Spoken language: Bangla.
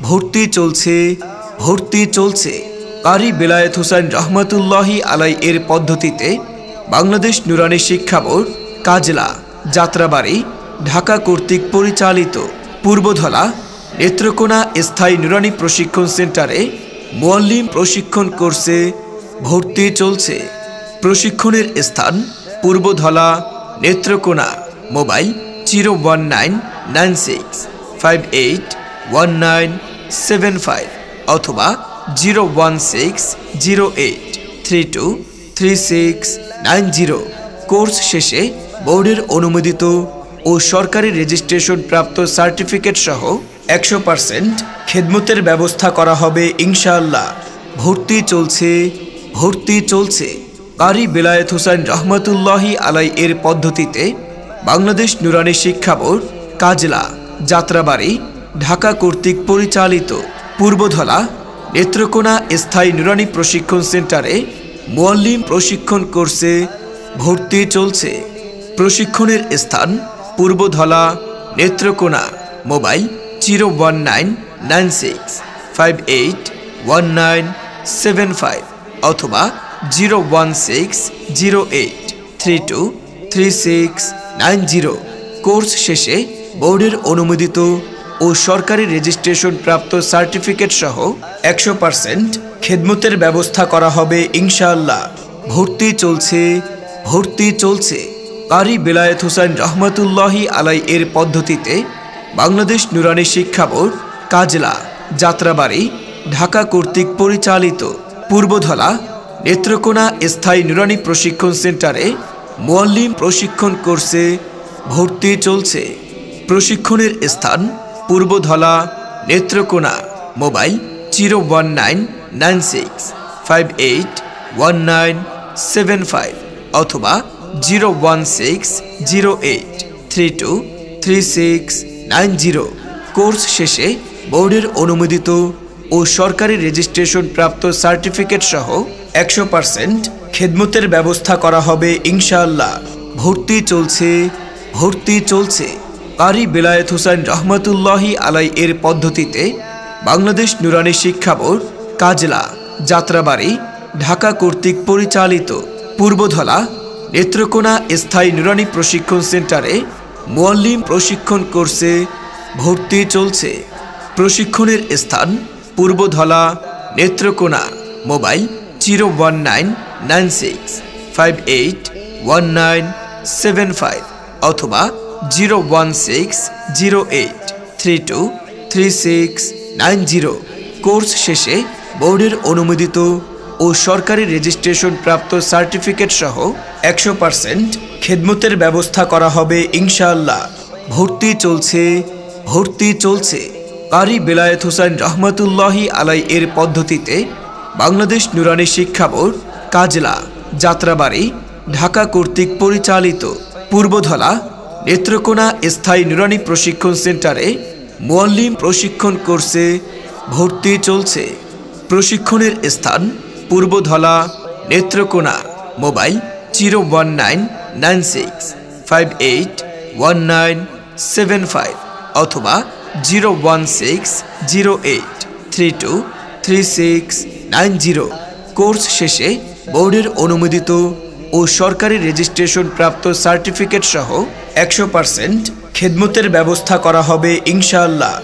ভর্তি চলছে কারি বেলায়েত হোসেন রহমাতুল্লাহি আলাই এর পদ্ধতিতে বাংলাদেশ নুরানি শিক্ষা বোর্ড কাজলা যাত্রাবাড়ি ঢাকা কর্তৃক পরিচালিত পূর্বধলা নেত্রকোনা স্থায়ী নুরানি প্রশিক্ষণ সেন্টারে মুআল্লিম প্রশিক্ষণ কোর্সে ভর্তি চলছে। প্রশিক্ষণের স্থান পূর্বধলা নেত্রকোনা। মোবাইল 01996581975 অথবা 01608323690। কোর্স শেষে বোর্ডের অনুমোদিত ও সরকারি রেজিস্ট্রেশন প্রাপ্ত সার্টিফিকেট সহ 100% খেদমতের ব্যবস্থা করা হবে ইনশাআল্লাহ। ভর্তি চলছে কারি বেলায়েত হোসেন রহমাতুল্লাহি আলাই এর পদ্ধতিতে বাংলাদেশ নুরানি শিক্ষা বোর্ড কাজলা যাত্রাবাড়ি ঢাকা কর্তৃক পরিচালিত পূর্বধলা নেত্রকোনা স্থায়ী নুরানি প্রশিক্ষণ সেন্টারে মুআল্লিম প্রশিক্ষণ কোর্সে ভর্তি চলছে। প্রশিক্ষণের স্থান পূর্বধলা নেত্রকোনা। মোবাইল 01996581975 অথবা 01608323690। কোর্স শেষে বোর্ডের অনুমোদিত ও সরকারি রেজিস্ট্রেশন প্রাপ্ত সার্টিফিকেট সহ 100% খেদমতের ব্যবস্থা করা হবে ইনশাআল্লাহ। ভর্তি চলছে কারি বেলায়েত হোসেন রহমাতুল্লাহি আলাই এর পদ্ধতিতে বাংলাদেশ নুরানি শিক্ষা বোর্ড কাজলা যাত্রাবাড়ি ঢাকা কর্তৃক পরিচালিত পূর্বধলা নেত্রকোনা স্থায়ী নুরানি প্রশিক্ষণ সেন্টারে মুআল্লিম প্রশিক্ষণ কোর্সে ভর্তি চলছে। প্রশিক্ষণের স্থান পূর্বধলা নেত্রকোনা। মোবাইল 01996581975 অথবা 01608323690। কোর্স শেষে বোর্ডের অনুমোদিত ও সরকারি রেজিস্ট্রেশন প্রাপ্ত সার্টিফিকেট সহ 100% খেদমতের ব্যবস্থা করা হবে ইনশাআল্লাহ। ভর্তি চলছে কারি বেলায়েত হোসেন রহমাতুল্লাহি আলাই এর পদ্ধতিতে বাংলাদেশ নুরানি শিক্ষা বোর্ড কাজলা যাত্রাবাড়ি ঢাকা কর্তৃক পরিচালিত পূর্বধলা নেত্রকোনা স্থায়ী নুরানি প্রশিক্ষণ সেন্টারে মুআল্লিম প্রশিক্ষণ কোর্সে ভর্তি চলছে। প্রশিক্ষণের স্থান পূর্বধলা নেত্রকোনা। মোবাইল 01996581975 অথবা 01608323690। কোর্স শেষে বোর্ডের অনুমোদিত ও সরকারি রেজিস্ট্রেশন প্রাপ্ত সার্টিফিকেট সহ 100% খেদমতের ব্যবস্থা করা হবে ইনশাআল্লাহ। ভর্তি চলছে কারি বেলায়েত হোসেন রহমাতুল্লাহি আলাই এর পদ্ধতিতে বাংলাদেশ নুরানি শিক্ষা বোর্ড কাজলা যাত্রাবাড়ি ঢাকা কর্তৃক পরিচালিত পূর্বধলা নেত্রকোনা স্থায়ী নুরানি প্রশিক্ষণ সেন্টারে মুআল্লিম প্রশিক্ষণ কোর্সে ভর্তি চলছে। প্রশিক্ষণের স্থান পূর্বধলা নেত্রকোনা। মোবাইল 01996581975 অথবা 01608323690। কোর্স শেষে বোর্ডের অনুমোদিত ও সরকারি রেজিস্ট্রেশন প্রাপ্ত সার্টিফিকেট সহ 100% খেদমতের ব্যবস্থা করা হবে ইনশাআল্লাহ।